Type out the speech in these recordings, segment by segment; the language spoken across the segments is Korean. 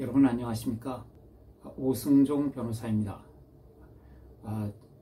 여러분 안녕하십니까? 오승종 변호사입니다.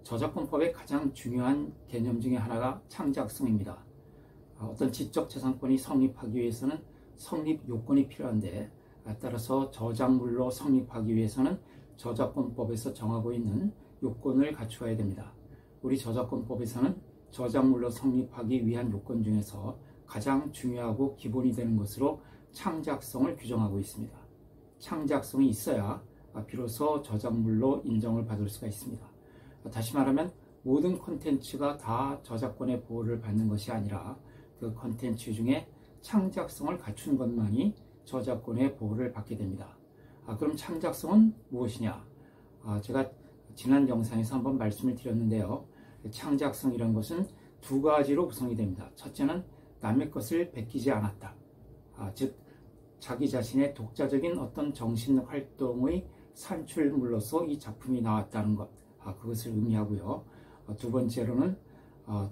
저작권법의 가장 중요한 개념 중에 하나가 창작성입니다. 어떤 지적재산권이 성립하기 위해서는 성립 요건이 필요한데, 따라서 저작물로 성립하기 위해서는 저작권법에서 정하고 있는 요건을 갖추어야 됩니다. 우리 저작권법에서는 저작물로 성립하기 위한 요건 중에서 가장 중요하고 기본이 되는 것으로 창작성을 규정하고 있습니다. 창작성이 있어야 비로소 저작물로 인정을 받을 수가 있습니다. 다시 말하면 모든 콘텐츠가 다 저작권의 보호를 받는 것이 아니라 그 콘텐츠 중에 창작성을 갖춘 것만이 저작권의 보호를 받게 됩니다. 그럼 창작성은 무엇이냐? 제가 지난 영상에서 한번 말씀을 드렸는데요. 창작성이라는 것은 두 가지로 구성이 됩니다. 첫째는 남의 것을 베끼지 않았다. 즉 자기 자신의 독자적인 어떤 정신활동의 산출물로서 이 작품이 나왔다는 것, 그것을 의미하고요. 두 번째로는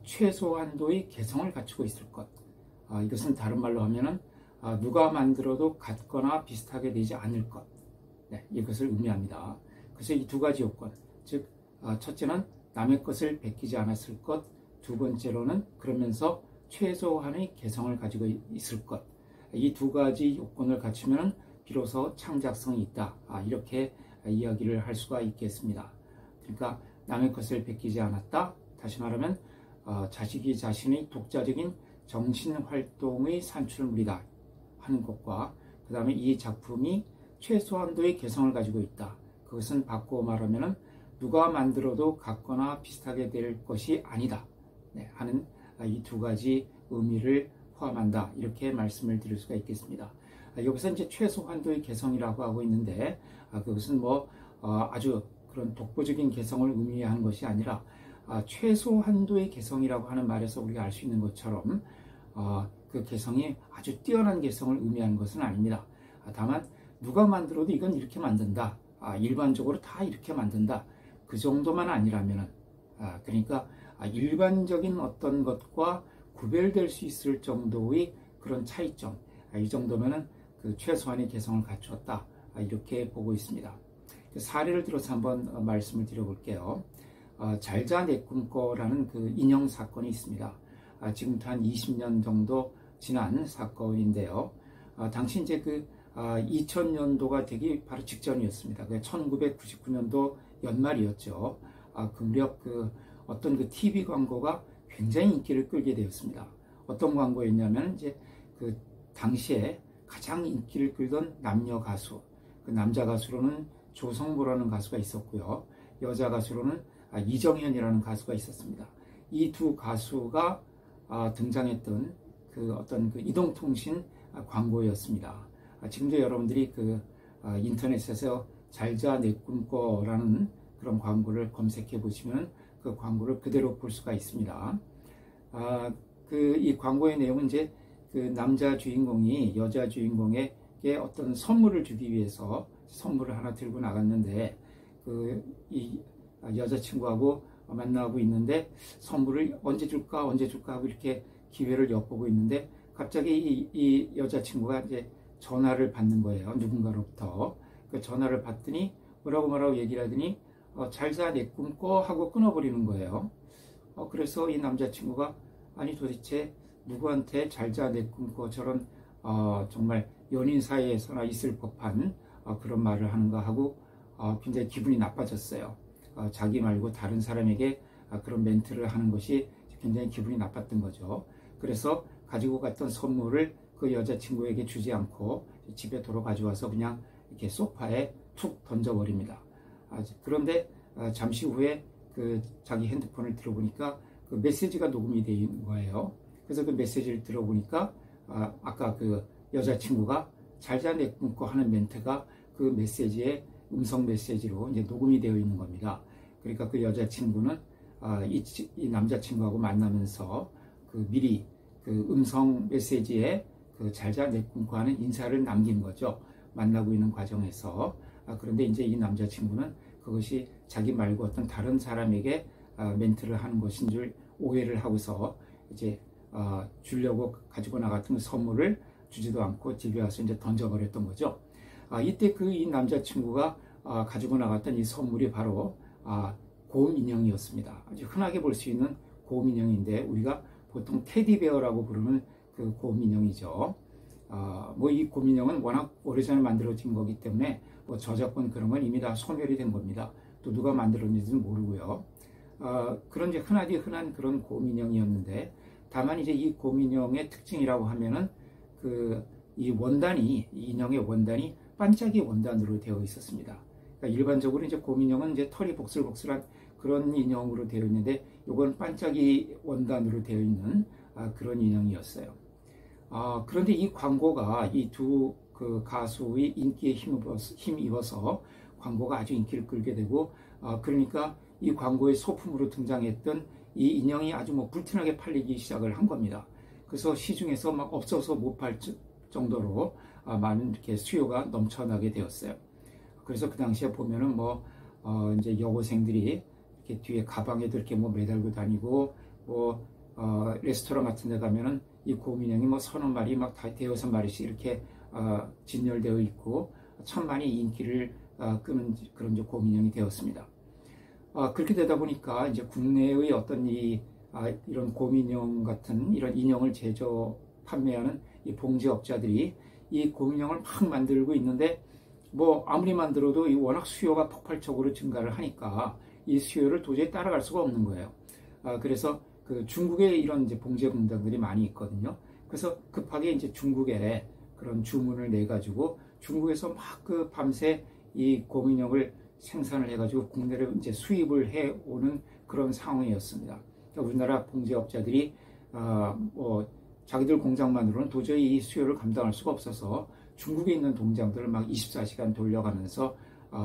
최소한도의 개성을 갖추고 있을 것. 이것은 다른 말로 하면은 누가 만들어도 같거나 비슷하게 되지 않을 것. 네, 이것을 의미합니다. 그래서 이 두 가지 요건, 즉 첫째는 남의 것을 베끼지 않았을 것, 두 번째로는 그러면서 최소한의 개성을 가지고 있을 것. 이 두 가지 요건을 갖추면 비로소 창작성이 있다. 이렇게 이야기를 할 수가 있겠습니다. 그러니까 남의 것을 베끼지 않았다. 다시 말하면 자식이 자신의 독자적인 정신활동의 산출물이다 하는 것과 그 다음에 이 작품이 최소한도의 개성을 가지고 있다. 그것은 바꾸어 말하면 누가 만들어도 같거나 비슷하게 될 것이 아니다. 네, 하는 이 두 가지 의미를 포함한다. 이렇게 말씀을 드릴 수가 있겠습니다. 여기서 이제 최소한도의 개성이라고 하고 있는데, 그것은 아주 그런 독보적인 개성을 의미하는 것이 아니라, 최소한도의 개성이라고 하는 말에서 우리가 알 수 있는 것처럼, 그 개성이 아주 뛰어난 개성을 의미하는 것은 아닙니다. 다만, 누가 만들어도 이건 이렇게 만든다. 일반적으로 다 이렇게 만든다. 그 정도만 아니라면은, 그러니까, 일반적인 어떤 것과 구별될 수 있을 정도의 그런 차이점, 이 정도면은 그 최소한의 개성을 갖추었다, 이렇게 보고 있습니다. 사례를 들어서 한번 말씀을 드려볼게요. 잘자 내 꿈꿔라는 그 인형 사건이 있습니다. 지금부터 한 20년 정도 지난 사건인데요. 당시 이제 2000년도가 되기 바로 직전이었습니다. 1999년도 연말이었죠. 그 무렵 어떤 TV 광고가 굉장히 인기를 끌게 되었습니다. 어떤 광고였냐면 이제 그 당시에 가장 인기를 끌던 남녀 가수, 그 남자 가수로는 조성모라는 가수가 있었고요. 여자 가수로는 이정현이라는 가수가 있었습니다. 이 두 가수가 등장했던 어떤 이동통신 광고였습니다. 지금도 여러분들이 인터넷에서 잘자 내 꿈꿔라는 그런 광고를 검색해 보시면 그 광고를 그대로 볼 수가 있습니다. 이 광고의 내용은 이제 그 남자 주인공이 여자 주인공에게 어떤 선물을 주기 위해서 선물을 하나 들고 나갔는데, 이 여자친구하고 만나고 있는데 선물을 언제 줄까 하고 이렇게 기회를 엿보고 있는데, 갑자기 이 여자친구가 이제 전화를 받는 거예요. 누군가로부터. 그 전화를 받더니 뭐라고 얘기를 하더니 잘자 내 꿈꿔 하고 끊어버리는 거예요. 그래서 이 남자친구가 아니 도대체 누구한테 잘자 내 꿈꿔 저런 정말 연인 사이에서나 있을 법한 그런 말을 하는가 하고 굉장히 기분이 나빠졌어요. 자기 말고 다른 사람에게 그런 멘트를 하는 것이 굉장히 기분이 나빴던 거죠. 그래서 가지고 갔던 선물을 그 여자친구에게 주지 않고 집에 돌아가져와서 그냥 이렇게 소파에 툭 던져버립니다. 그런데 잠시 후에 자기 핸드폰을 들어보니까 그 메시지가 녹음이 된 거예요. 그래서 그 메시지를 들어보니까 아까 그 여자친구가 잘자 내 꿈꿔 하는 멘트가 그 메시지에 음성 메시지로 이제 녹음이 되어 있는 겁니다. 그러니까 그 여자친구는 이 남자친구하고 만나면서 미리 음성 메시지에 잘자 내 꿈꿔 하는 인사를 남긴 거죠. 만나고 있는 과정에서. 그런데 이제 이 남자친구는 그것이 자기 말고 어떤 다른 사람에게 멘트를 하는 것인 줄 오해를 하고서 이제 주려고 가지고 나갔던 선물을 주지도 않고 집에 와서 이제 던져버렸던 거죠. 이때 그 이 남자친구가 가지고 나갔던 이 선물이 바로 곰 인형이었습니다. 아주 흔하게 볼 수 있는 곰 인형인데 우리가 보통 테디베어라고 부르는 그 곰 인형이죠. 뭐 이 곰 인형은 워낙 오래전에 만들어진 거기 때문에 뭐 저작권 그런 건 이미 다 소멸이 된 겁니다. 또 누가 만들었는지는 모르고요. 그런 이제 흔한 그런 곰 인형이었는데 다만 이제 이 곰 인형의 특징이라고 하면은 이 원단이, 이 인형의 원단이 반짝이 원단으로 되어 있었습니다. 그러니까 일반적으로 이제 곰 인형은 이제 털이 복슬복슬한 그런 인형으로 되어 있는데 이건 반짝이 원단으로 되어 있는 그런 인형이었어요. 그런데 이 광고가 이 두 그 가수의 인기에 힘입어서 광고가 아주 인기를 끌게 되고 그러니까 이 광고의 소품으로 등장했던 이 인형이 아주 뭐 불티나게 팔리기 시작을 한 겁니다. 그래서 시중에서 막 없어서 못 팔 정도로 많은 이렇게 수요가 넘쳐나게 되었어요. 그래서 그 당시에 보면은 뭐 이제 여고생들이 이렇게 뒤에 가방에도 이렇게 뭐 매달고 다니고 뭐 레스토랑 같은 데 가면은 이 곰 인형이 뭐 서너 마리 막 다 대여섯 마리씩 이렇게 진열되어 있고 참 많이 인기를 끄는 그런 이제 곰 인형이 되었습니다. 그렇게 되다 보니까 이제 국내의 어떤 이런 곰 인형 같은 이런 인형을 판매하는 이 봉제업자들이 이 곰 인형을 막 만들고 있는데 뭐 아무리 만들어도 이 워낙 수요가 폭발적으로 증가를 하니까 이 수요를 도저히 따라갈 수가 없는 거예요. 그래서 그 중국에 이런 이제 봉제 공장들이 많이 있거든요. 그래서 급하게 이제 중국에 그런 주문을 내 가지고 중국에서 막 그 밤새 이 곰 인형을 생산을 해가지고 국내로 이제 수입을 해 오는 그런 상황이었습니다. 그러니까 우리나라 봉제업자들이 뭐 자기들 공장만으로는 도저히 이 수요를 감당할 수가 없어서 중국에 있는 공장들을 막 24시간 돌려가면서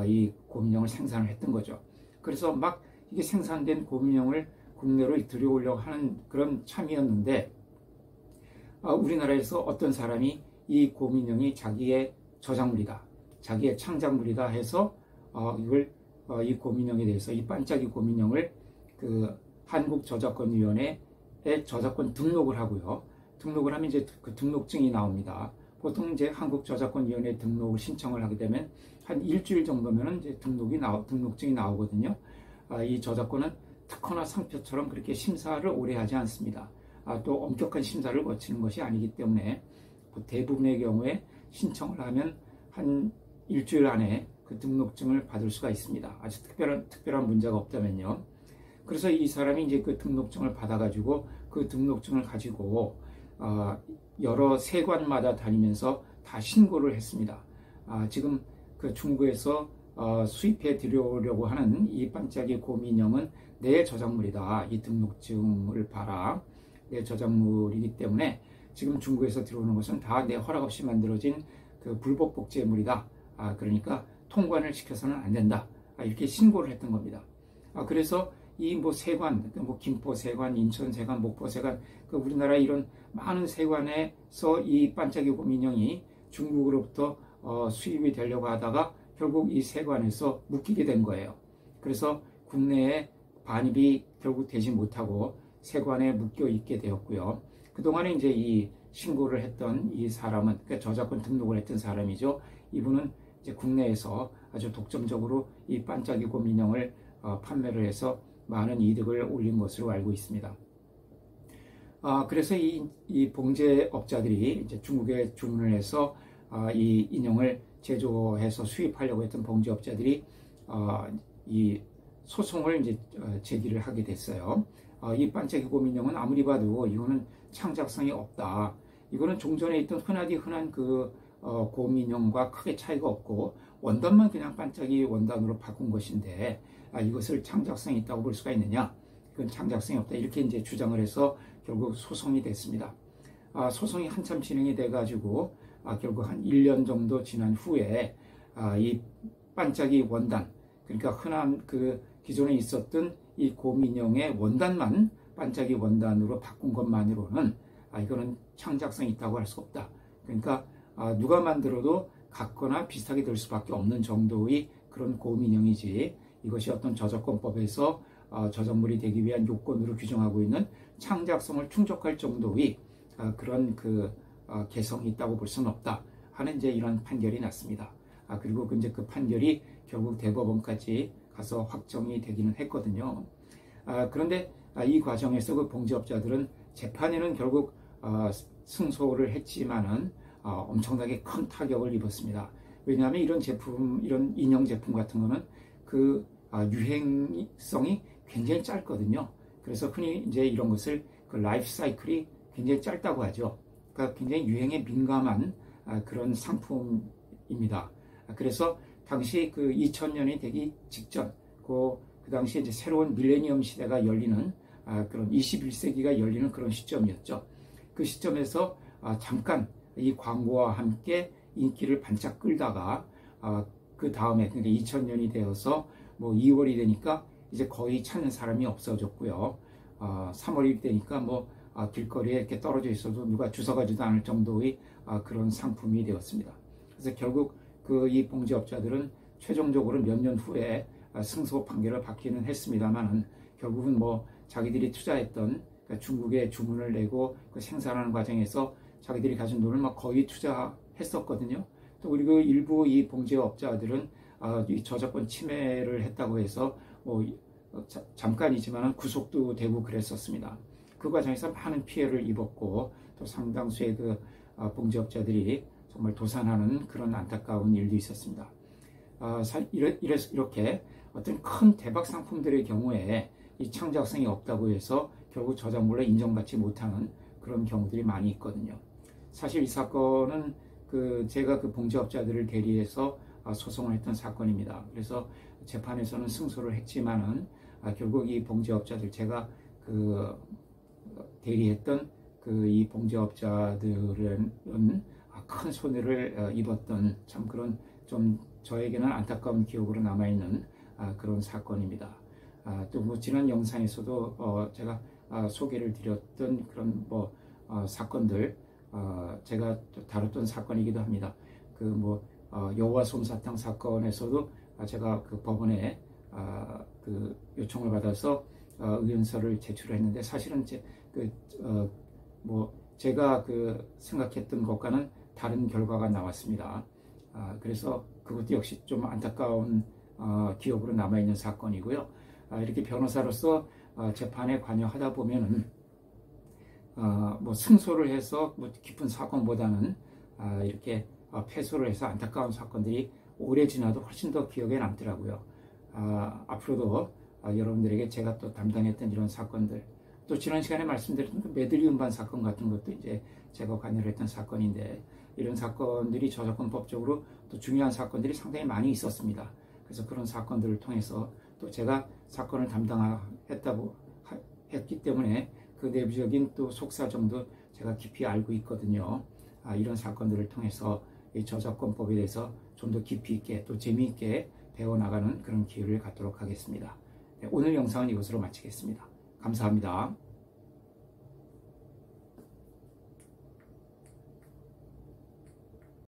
이 곰 인형을 생산을 했던 거죠. 그래서 막 이게 생산된 곰 인형을 국내로 들여오려고 하는 그런 참이었는데 우리나라에서 어떤 사람이 이 곰 인형이 자기의 저작물이다, 자기의 창작물이다 해서 이 곰 인형에 대해서 이 반짝이 곰 인형을 그 한국저작권위원회에 저작권 등록을 하고요. 등록을 하면 이제 그 등록증이 나옵니다. 보통 이제 한국저작권위원회 등록을 신청을 하게 되면 한 일주일 정도면 이제 등록증이 나오거든요. 이 저작권은 특허나 상표처럼 그렇게 심사를 오래 하지 않습니다. 또 엄격한 심사를 거치는 것이 아니기 때문에 대부분의 경우에 신청을 하면 한 일주일 안에 그 등록증을 받을 수가 있습니다. 아주 특별한 문제가 없다면요. 그래서 이 사람이 이제 그 등록증을 받아가지고 그 등록증을 가지고 여러 세관마다 다니면서 다 신고를 했습니다. 지금 그 중국에서 수입해 들여오려고 하는 이 반짝이 곰 인형은 내 저작물이다. 이 등록증을 봐라. 내 저작물이기 때문에 지금 중국에서 들어오는 것은 다 내 허락 없이 만들어진 그 불법 복제물이다. 그러니까 통관을 시켜서는 안 된다. 이렇게 신고를 했던 겁니다. 그래서 이 뭐 세관, 뭐 김포 세관, 인천 세관, 목포 세관, 그 우리나라 이런 많은 세관에서 이 반짝이 곰 인형이 중국으로부터 수입이 되려고 하다가 결국 이 세관에서 묶이게 된 거예요. 그래서 국내에 반입이 결국 되지 못하고 세관에 묶여 있게 되었고요. 그동안에 이제 이 신고를 했던 이 사람은, 그러니까 저작권 등록을 했던 사람이죠. 이분은 이제 국내에서 아주 독점적으로 이 반짝이 곰 인형을 판매를 해서 많은 이득을 올린 것으로 알고 있습니다. 그래서 이 봉제업자들이 이제 중국에 주문을 해서 이 인형을 제조해서 수입하려고 했던 봉제업자들이 이 소송을 이제 제기를 하게 됐어요. 이 반짝이 곰 인형은 아무리 봐도 이거는 창작성이 없다. 이거는 종전에 있던 흔한 그 곰 인형과 크게 차이가 없고 원단만 그냥 반짝이 원단으로 바꾼 것인데 이것을 창작성이 있다고 볼 수가 있느냐? 그건 창작성이 없다. 이렇게 이제 주장을 해서 결국 소송이 됐습니다. 소송이 한참 진행이 돼가지고 결국 한 1년 정도 지난 후에 이 반짝이 원단, 그러니까 흔한 그 기존에 있었던 이 곰 인형의 원단만 반짝이 원단으로 바꾼 것만으로는 이거는 창작성이 있다고 할 수 없다. 그러니까 누가 만들어도 같거나 비슷하게 될 수밖에 없는 정도의 그런 곰 인형이지 이것이 어떤 저작권법에서 저작물이 되기 위한 요건으로 규정하고 있는 창작성을 충족할 정도의 그런 그 개성이 있다고 볼 수는 없다 하는 이제 이런 판결이 났습니다. 그리고 이제 그 판결이 결국 대법원까지 가서 확정이 되기는 했거든요. 그런데 이 과정에서 그 봉제업자들은 재판에는 결국 승소를 했지만은 엄청나게 큰 타격을 입었습니다. 왜냐하면 이런 제품, 이런 인형 제품 같은 거는 그 유행성이 굉장히 짧거든요. 그래서 흔히 이제 이런 것을 그 라이프 사이클이 굉장히 짧다고 하죠. 그러니까 굉장히 유행에 민감한 그런 상품입니다. 그래서 당시 그 2000년이 되기 직전, 그 당시에 이제 새로운 밀레니엄 시대가 열리는 그런 21세기가 열리는 그런 시점이었죠. 그 시점에서 잠깐 이 광고와 함께 인기를 반짝 끌다가 그 다음에 그러니까 2000년이 되어서 뭐 2월이 되니까 이제 거의 찾는 사람이 없어졌고요. 3월이 되니까 뭐 길거리에 이렇게 떨어져 있어도 누가 주워가지도 않을 정도의 그런 상품이 되었습니다. 그래서 결국 이 봉제업자들은 최종적으로 몇 년 후에 승소 판결을 받기는 했습니다만 결국은 뭐 자기들이 투자했던 그러니까 중국에 주문을 내고 그 생산하는 과정에서 자기들이 가진 돈을 막 거의 투자했었거든요. 또 그리고 일부 이 봉제업자들은 이 저작권 침해를 했다고 해서 뭐 잠깐이지만 구속도 되고 그랬었습니다. 그 과정에서 많은 피해를 입었고 또 상당수의 그 봉제업자들이 정말 도산하는 그런 안타까운 일도 있었습니다. 이렇게 어떤 큰 대박 상품들의 경우에 이 창작성이 없다고 해서 결국 저작물로 인정받지 못하는 그런 경우들이 많이 있거든요. 사실 이 사건은 제가 그 봉제업자들을 대리해서 소송을 했던 사건입니다. 그래서 재판에서는 승소를 했지만은 결국 이 봉제업자들 제가 대리했던 이 봉제업자들은 큰 손해를 입었던 참 그런 좀 저에게는 안타까운 기억으로 남아있는 그런 사건입니다. 또 뭐 지난 영상에서도 제가 소개를 드렸던 그런 뭐 사건들 제가 다뤘던 사건이기도 합니다. 여호와 솜사탕 사건에서도 제가 그 법원에 그 요청을 받아서 의견서를 제출했는데 사실은 제가 생각했던 것과는 다른 결과가 나왔습니다. 그래서 그것도 역시 좀 안타까운 기억으로 남아있는 사건이고요. 이렇게 변호사로서 재판에 관여하다 보면은 승소를 해서 깊은 사건보다는 이렇게 패소를 해서 안타까운 사건들이 오래 지나도 훨씬 더 기억에 남더라고요. 앞으로도 여러분들에게 제가 또 담당했던 이런 사건들, 또 지난 시간에 말씀드렸던 메들리 음반 사건 같은 것도 이제 제가 관여를 했던 사건인데 이런 사건들이 저작권법적으로 또 중요한 사건들이 상당히 많이 있었습니다. 그래서 그런 사건들을 통해서 또 제가 사건을 담당했다고 했기 때문에 그 내부적인 또 속사정도 제가 깊이 알고 있거든요. 이런 사건들을 통해서 이 저작권법에 대해서 좀 더 깊이 있게 또 재미있게 배워나가는 그런 기회를 갖도록 하겠습니다. 네, 오늘 영상은 이것으로 마치겠습니다. 감사합니다.